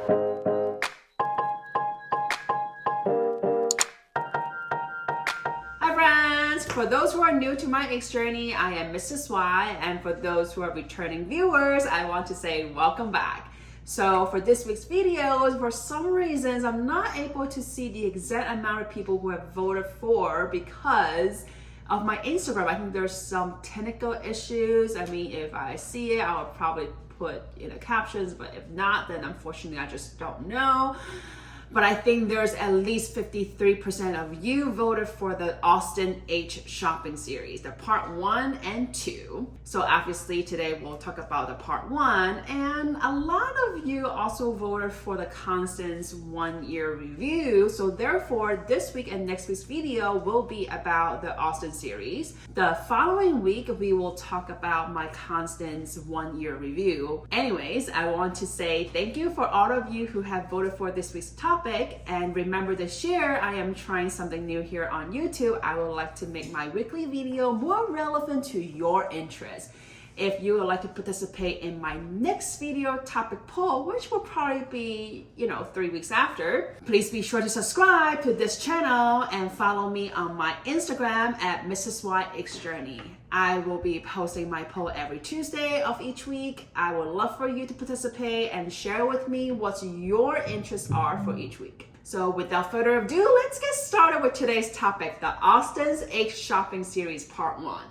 Hi friends! For those who are new to my X journey, I am Mrs.Y, and for those who are returning viewers, I want to say welcome back. So for this week's videos, for some reasons, I'm not able to see the exact amount of people who have voted for because of my Instagram. I think there's some technical issues. I mean, if I see it, I'll probably put in the captions, but if not, then unfortunately, I just don't know. But I think there's at least 53% of you voted for the Austin H shopping series, the part 1 and 2. So obviously today we'll talk about the part 1, and a lot of you also voted for the Constance 1-year review. So therefore this week and next week's video will be about the Austin series. The following week we will talk about my Constance 1-year review. Anyways, I want to say thank you for all of you who have voted for this week's topic. And remember to share. I am trying something new here on YouTube. I would like to make my weekly video more relevant to your interests. If you would like to participate in my next video topic poll, which will probably be, 3 weeks after, please be sure to subscribe to this channel and follow me on my Instagram at Mrs.Y X Journey. I will be posting my poll every Tuesday of each week. I would love for you to participate and share with me what your interests are for each week. So without further ado, let's get started with today's topic, the Austin's H shopping series part 1.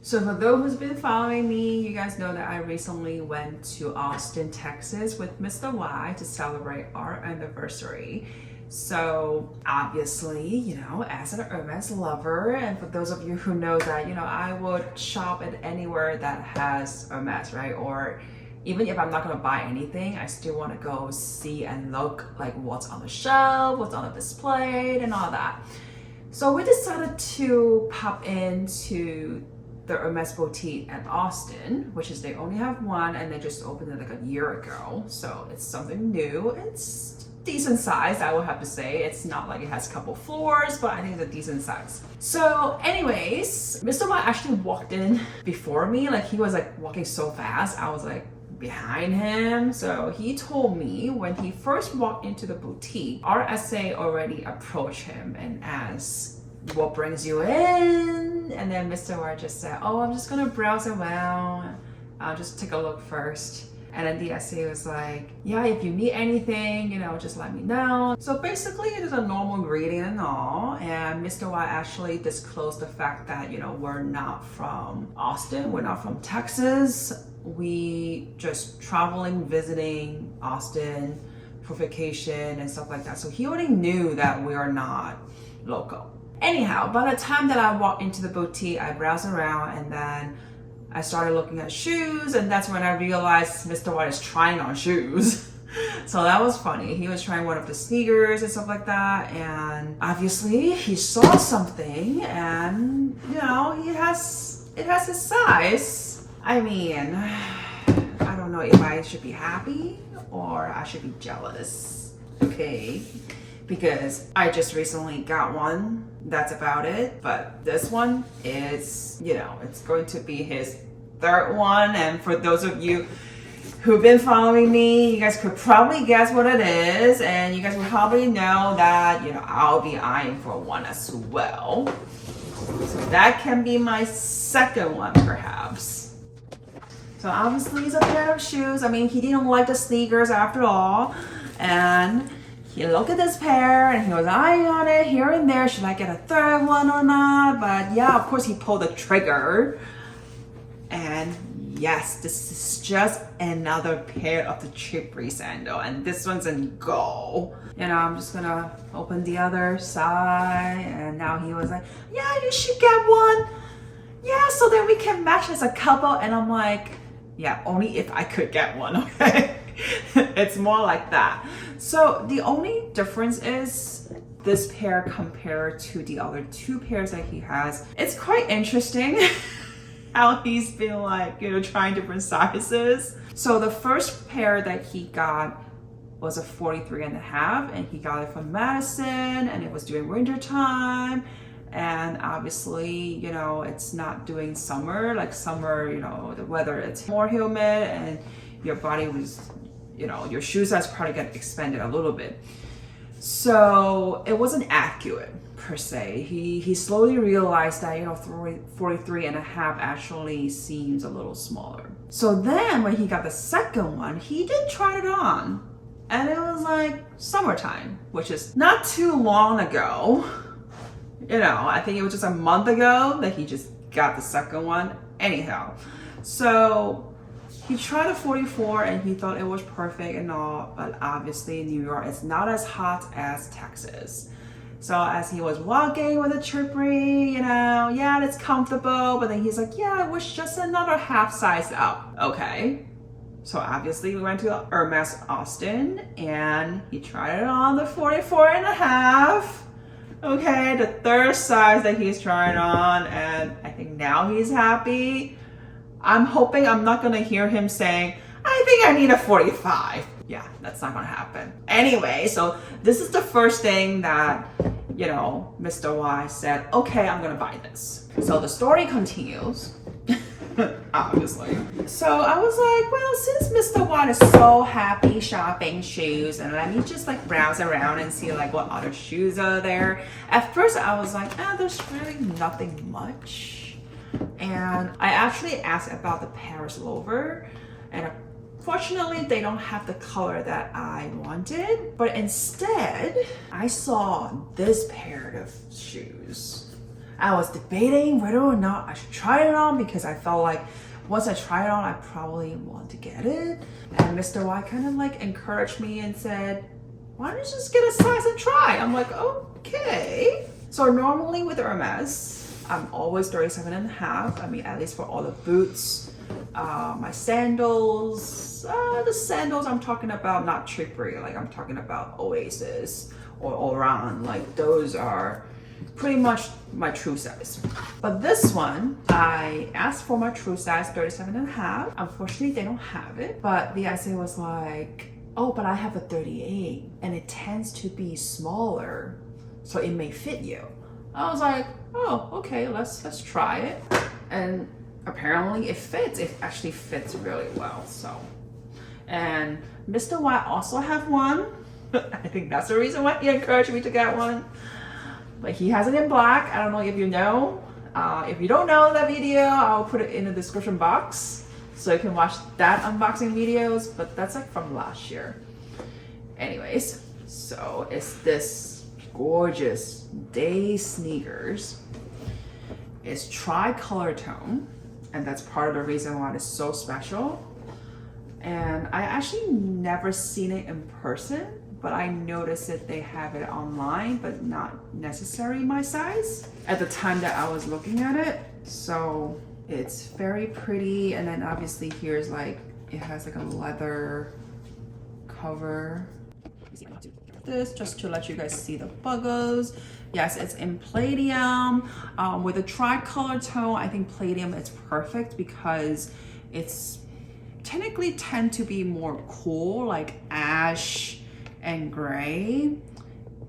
So for those who's been following me, you guys know that I recently went to Austin, Texas with Mr. Y to celebrate our anniversary. So obviously, as an Hermes lover, and for those of you who know that, I would shop at anywhere that has Hermes, right? Or even if I'm not gonna buy anything, I still wanna go see and look like what's on the shelf, what's on the display, and all that. So we decided to pop into the Hermes boutique at Austin, which is they only have one and they just opened it like a year ago. So it's something new. It's decent size, I would have to say. It's not like it has a couple floors, but I think it's a decent size. So anyways, Mr. Y actually walked in before me. Like he was like walking so fast. I was like behind him. So he told me when he first walked into the boutique, our SA already approached him and asked, what brings you in? And then Mr. Y just said, oh, I'm just gonna browse around. I'll just take a look first. And then the SA was like, yeah, if you need anything, just let me know. So basically it is a normal greeting and all. And Mr. Y actually disclosed the fact that, we're not from Austin, we're not from Texas. We just traveling, visiting Austin for vacation and stuff like that. So he already knew that we are not local. Anyhow, by the time that I walked into the boutique, I browsed around and then I started looking at shoes, and that's when I realized Mr. Y is trying on shoes. So that was funny. He was trying one of the sneakers and stuff like that, and obviously he saw something and it has his size. I mean, I don't know if I should be happy or I should be jealous, okay? Because I just recently got one. That's about it. But this one is, it's going to be his 3rd one. And for those of you who've been following me, you guys could probably guess what it is. And you guys will probably know that, I'll be eyeing for one as well. So that can be my 2nd one, perhaps. So obviously it's a pair of shoes. I mean, he didn't like the sneakers after all. And he looked at this pair and he was eyeing on it here and there. Should I get a 3rd one or not? But yeah, of course he pulled the trigger. And yes, this is just another pair of the Chippery sandal. And this one's in gold. I'm just gonna open the other side. And now he was like, yeah, you should get one. Yeah, so then we can match as a couple. And I'm like, yeah, only if I could get one, okay? It's more like that. So the only difference is this pair compared to the other 2 pairs that he has. It's quite interesting how he's been like, trying different sizes. So the first pair that he got was a 43.5, and he got it from Madison, and it was during winter time. And obviously, it's not doing summer. Like summer, the weather, it's more humid and your body was you know, your shoe size probably get expanded a little bit. So it wasn't accurate per se. He slowly realized that, you know, 43 and a half actually seems a little smaller. So then when he got the second one, he did try it on. And it was like summertime, which is not too long ago. You know, I think it was just a month ago that he just got the second one. Anyhow, so he tried a 44 and he thought it was perfect and all, but obviously New York is not as hot as Texas. So as he was walking with a trippery, you know, yeah, it's comfortable, but then he's like, yeah, it was just another half size up. Okay. So obviously we went to Hermes Austin and he tried it on the 44 and a half. Okay, the third size that he's trying on, and I think now he's happy. I'm hoping I'm not gonna hear him saying, I think I need a 45. Yeah, that's not gonna happen. Anyway, so this is the first thing that, you know, Mr. Y said, okay, I'm gonna buy this. So the story continues. Obviously. So I was like, well, since Mr. Y is so happy shopping shoes, and let me just like browse around and see like what other shoes are there. At first I was like, there's really nothing much. And I actually asked about the Paris Loafer, and fortunately they don't have the color that I wanted, but instead I saw this pair of shoes. I was debating whether or not I should try it on because I felt like once I try it on, I probably want to get it. And Mr. Y kind of like encouraged me and said, why don't you just get a size and try? I'm like, okay. So normally with Hermes, I'm always 37 and a half. I mean, at least for all the boots, my sandals, the sandals I'm talking about, not trippery, like I'm talking about Oasis or Oran, like those are pretty much my true size. But this one, I asked for my true size, 37 and a half. Unfortunately, they don't have it. But the essay was like, oh, but I have a 38 and it tends to be smaller, so it may fit you. I was like, oh, okay, let's try it. And apparently it fits. It actually fits really well, so. And Mr. Y also have one. I think that's the reason why he encouraged me to get one. But he has it in black. I don't know if you know. If you don't know that video, I'll put it in the description box so you can watch that unboxing videos, but that's like from last year. Anyways, so it's this gorgeous day sneakers. It's tri-color tone, and that's part of the reason why it's so special. And I actually never seen it in person, but I noticed that they have it online, but not necessarily my size at the time that I was looking at it. So it's very pretty. And then obviously here's like, it has like a leather cover. This just to let you guys see the buggles. Yes, it's in palladium. With a tri-color tone, I think palladium is perfect because it's technically tend to be more cool, like ash and gray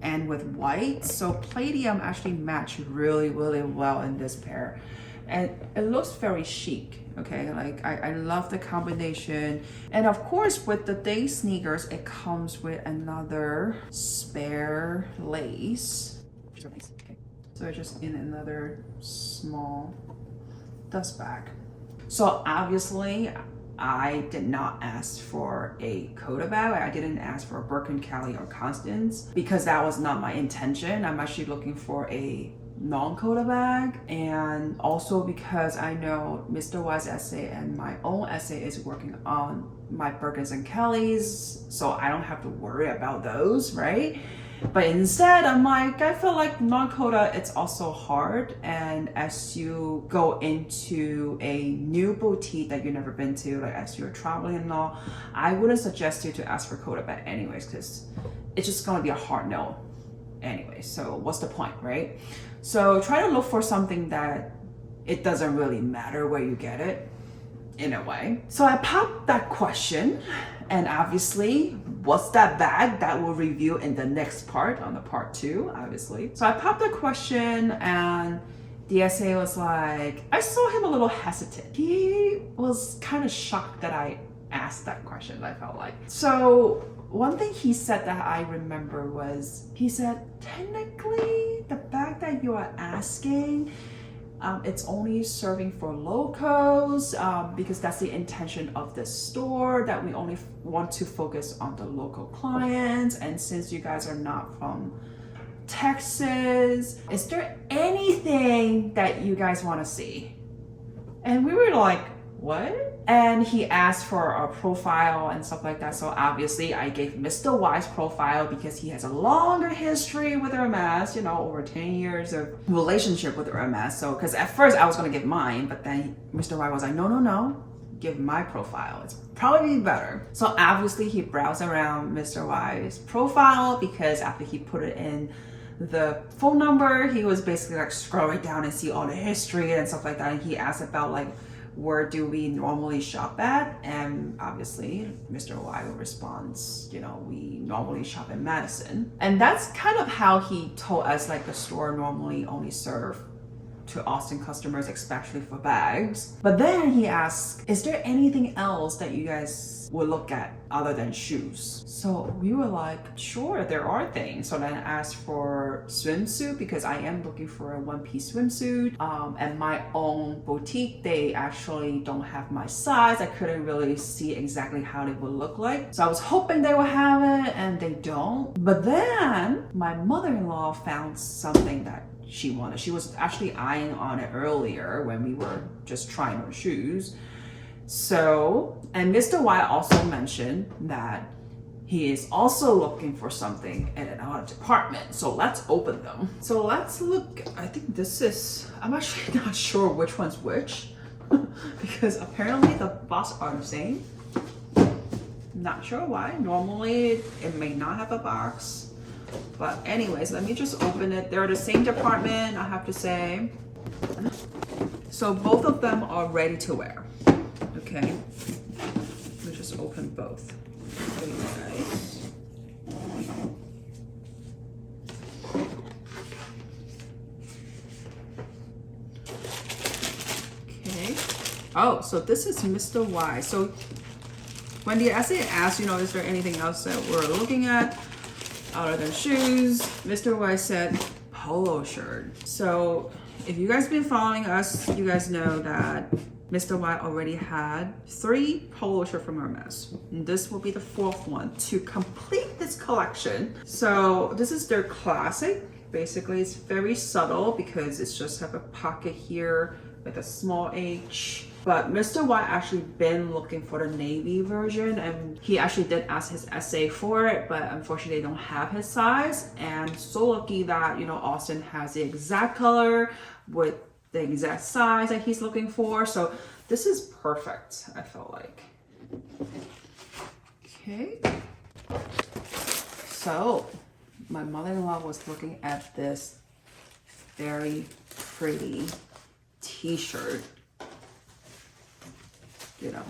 and with white. So palladium actually match really well in this pair, and it looks very chic. Okay, like I love the combination. And of course with the day sneakers, it comes with another spare lace. Okay. So it's just in another small dust bag. So obviously I did not ask for a Coda bag. I didn't ask for a Birkin, Kelly, or Constance because that was not my intention. I'm actually looking for a non-Coda bag, and also because I know Mr. Y's essay and my own essay is working on my Birkins and Kellys, so I don't have to worry about those, right? But instead, I'm like, I feel like non-Coda, it's also hard. And as you go into a new boutique that you've never been to, like as you're traveling and all, I wouldn't suggest you to ask for Coda bag anyways, because it's just gonna be a hard no anyway. So what's the point, right? So try to look for something that it doesn't really matter where you get it in a way. So I popped that question, and obviously what's that bag, that will review in the next part, on the part 2 obviously. So I popped the question, and the essay was like, I saw him a little hesitant. He was kind of shocked that I ask that question, I felt like. So one thing he said that I remember was, he said, technically, the bag that you are asking, it's only serving for locals because that's the intention of the store, that we only want to focus on the local clients. And since you guys are not from Texas, is there anything that you guys want to see? And we were like, what? And he asked for our profile and stuff like that. So obviously I gave Mr. Y's profile because he has a longer history with Hermes, you know, over 10 years of relationship with Hermes. So, because at first I was going to give mine, but then Mr. Y was like, no, give my profile. It's probably better. So obviously he browsed around Mr. Y's profile because after he put it in the phone number, he was basically like scrolling down and see all the history and stuff like that. And he asked about like, where do we normally shop at? And obviously Mr. Y responds, you know, we normally shop in Madison. And that's kind of how he told us like the store normally only serve to Austin customers, especially for bags. But then he asked, is there anything else that you guys would look at other than shoes? So we were like, sure, there are things. So then I asked for swimsuit because I am looking for a one-piece swimsuit. And my own boutique, they actually don't have my size. I couldn't really see exactly how they would look like. So I was hoping they would have it, and they don't. But then my mother-in-law found something that she wanted. She was actually eyeing on it earlier when we were just trying on shoes. So, and Mr. Y also mentioned that he is also looking for something in another department. So let's open them. So let's look. I think this is, I'm actually not sure which one's which because apparently the box are the same. Not sure why. Normally it may not have a box. But anyways, let me just open it. They're the same department, I have to say. So both of them are ready to wear. Okay. Let me just open both for you guys. Okay. Oh, so this is Mr. Y. So when the essay asks, you know, is there anything else that we're looking at other than shoes, Mr. Y said polo shirt. So if you guys been following us, you guys know that Mr. Y already had 3 polo shirts from Hermes. And this will be the 4th one to complete this collection. So this is their classic. Basically, it's very subtle because it's just have a pocket here with a small H. But Mr. Y actually been looking for the navy version, and he actually did ask his SA for it, but unfortunately they don't have his size. And so lucky that, you know, Austin has the exact color with the exact size that he's looking for. So this is perfect, I felt like. Okay. So my mother-in-law was looking at this very pretty t-shirt. You know,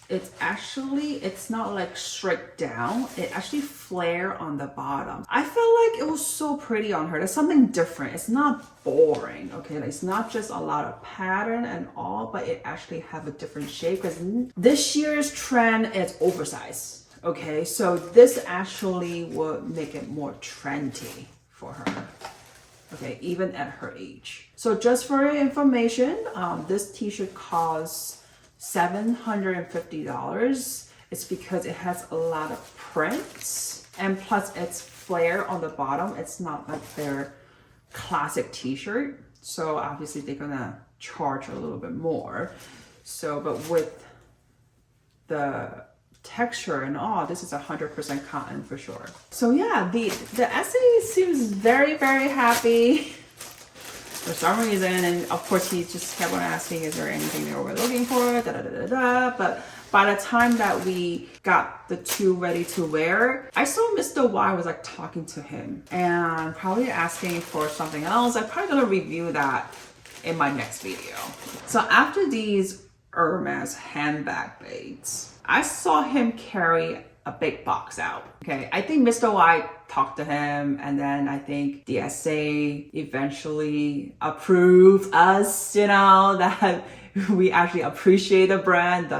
it's not like straight down. It actually flare on the bottom. I felt like it was so pretty on her. There's something different. It's not boring, okay? Like, it's not just a lot of pattern and all, but it actually have a different shape because this year's trend is oversized, okay? So this actually would make it more trendy for her. Okay, even at her age. So just for your information, this t-shirt costs $750. It's because it has a lot of prints, and plus it's flare on the bottom. It's not like their classic t-shirt. So obviously they're gonna charge a little bit more. So, but with the texture and all, this is 100% cotton for sure. So yeah, the essay seems very, very happy for some reason, and of course he just kept on asking, is there anything that we're looking for, but by the time that we got the 2 ready to wear, I saw Mr. Y was like talking to him and probably asking for something else. I'm probably gonna review that in my next video. So after these Hermes handbag bags, I saw him carry a big box out. Okay, I think Mr. Y talked to him, and then I think the SA eventually approved us, you know, that we actually appreciate the brand,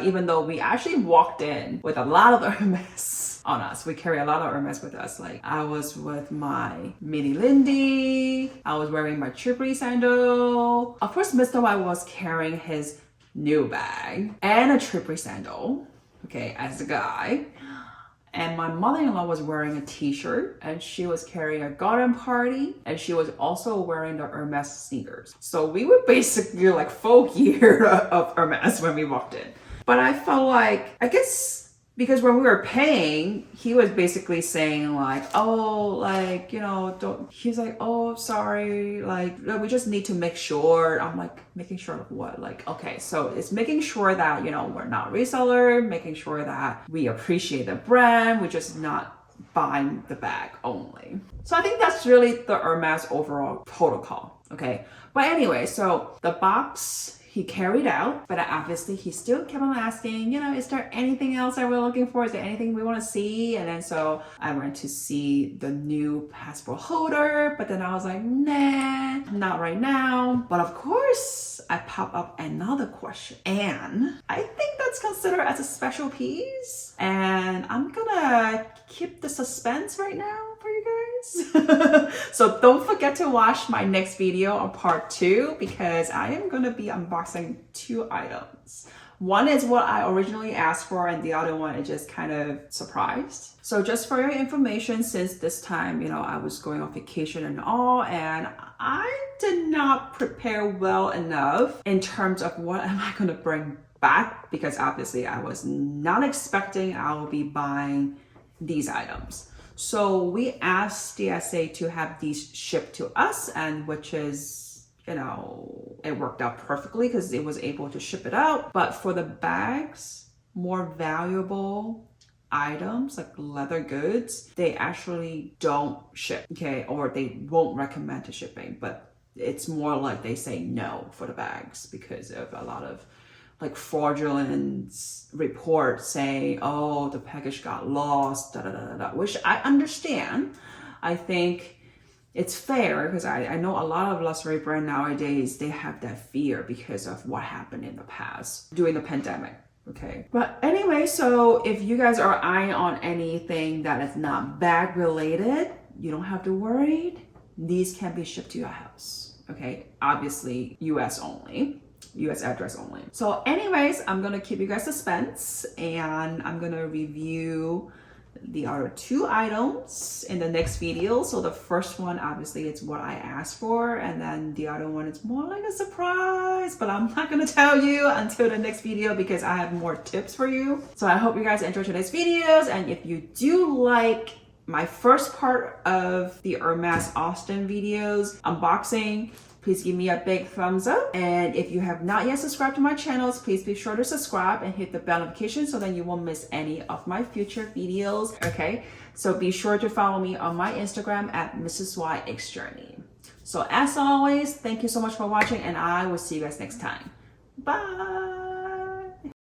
even though we actually walked in with a lot of Hermes on us. We carry a lot of Hermes with us. Like I was with my mini Lindy, I was wearing my Tripoli sandal. Of course, Mr. Y was carrying his new bag and a Tripoli sandal, okay, as a guy. And my mother-in-law was wearing a t-shirt and she was carrying a garden party and she was also wearing the Hermes sneakers. So we were basically like full gear of Hermes when we walked in. But I felt like, I guess because when we were paying, he was basically saying like, oh, like, you know, don't, he's like, oh, sorry, like, we just need to make sure. I'm like, making sure of what? Like, okay, so it's making sure that, you know, we're not reseller, making sure that we appreciate the brand, we're just not buying the bag only. So I think that's really the Hermes overall protocol, okay? But anyway, so the box, he carried out, but obviously he still kept on asking, you know, is there anything else that we're looking for? Is there anything we want to see? And then so I went to see the new passport holder, but then I was like, nah, not right now. But of course, I pop up another question. And I think that's considered as a special piece. And I'm gonna keep the suspense right now for you guys. So don't forget to watch my next video on part 2 because I am gonna be unboxing 2 items. One is what I originally asked for and the other one is just kind of surprised. So just for your information, since this time, you know, I was going on vacation and all, and I did not prepare well enough in terms of what am I gonna bring back, because obviously I was not expecting I will be buying these items. So we asked DSA to have these shipped to us, and which is, you know, it worked out perfectly because it was able to ship it out. But for the bags, more valuable items like leather goods, they actually don't ship, okay, or they won't recommend to shipping, but it's more like they say no for the bags because of a lot of like fraudulent reports saying, oh, the package got lost, which I understand. I think it's fair because I know a lot of luxury brand nowadays, they have that fear because of what happened in the past during the pandemic. Okay. But anyway, so if you guys are eyeing on anything that is not bag related, you don't have to worry. These can be shipped to your house. Okay. Obviously, US only. US address only. So anyways, I'm gonna keep you guys suspense and I'm gonna review the other 2 items in the next video. So the first one, obviously, it's what I asked for, and then the other one is more like a surprise, but I'm not gonna tell you until the next video because I have more tips for you. So I hope you guys enjoyed today's videos, and if you do like my first part of the Hermes Austin videos unboxing, please give me a big thumbs up. And if you have not yet subscribed to my channels, please be sure to subscribe and hit the bell notification so that you won't miss any of my future videos, okay? So be sure to follow me on my Instagram at Mrs.Y X Journey. So as always, thank you so much for watching and I will see you guys next time. Bye.